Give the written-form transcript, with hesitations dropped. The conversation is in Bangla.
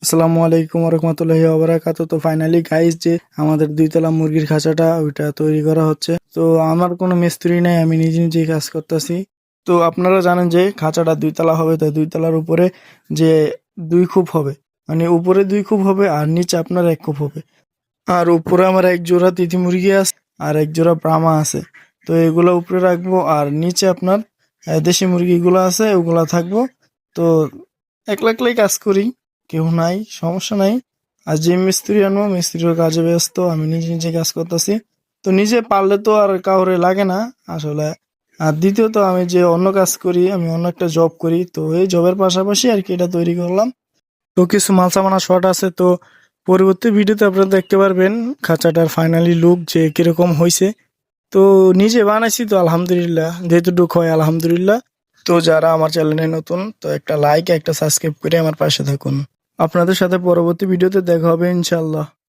আসসালামু আলাইকুম রহমতুল্লাহি ওয়া তো ফাইনালি গাইস যে আমাদের দুইতলা মুরগির খাঁচাটা ওইটা তৈরি করা হচ্ছে। তো আমার কোনো মিস্ত্রি নাই, আমি নিজে নিজেই কাজ করতেছি। তো আপনারা জানেন যে খাঁচাটা দুইতলা হবে, তো দুইতলার উপরে যে দুই খুপ হবে, মানে উপরে দুই খুপ হবে আর নিচে আপনার এক খুপ হবে। আর উপরে আমার এক জোড়া তিথি মুরগি আছে আর এক জোড়া ব্রাহ্মা আছে। তো এগুলো উপরে রাখবো আর নিচে আপনার দেশি মুরগিগুলো আছে ওগুলা থাকবো। তো একলা একলাই কাজ করি, কেউ নাই, সমস্যা নাই। আর যে মিস্ত্রি আনবো মিস্ত্রির কাজে ব্যস্ত, আমি নিজে নিজে কাজ করতেছি। তো নিজে পারলে তো আর কাউরে লাগে না আসলে। আর দ্বিতীয়ত আমি যে অন্য কাজ করি, আমি অন্য একটা জব করি, তো এই জবের পাশাপাশি আর কি এটা তৈরি করলাম। তো কিছু মাল সামানা শর্ট আছে, তো পরবর্তী ভিডিওতে আপনারা দেখতে পারবেন খাঁচাটার ফাইনালি লুক যে কিরকম হয়েছে। তো নিজে বানাইছি তো আলহামদুলিল্লাহ, যেহেতু হয় আলহামদুলিল্লাহ। তো যারা আমার চ্যানেলে নতুন, তো একটা লাইক একটা সাবস্ক্রাইব করে আমার পাশে থাকুন। আপনাদের সাথে পরবর্তী ভিডিওতে দেখা হবে ইনশাল্লাহ।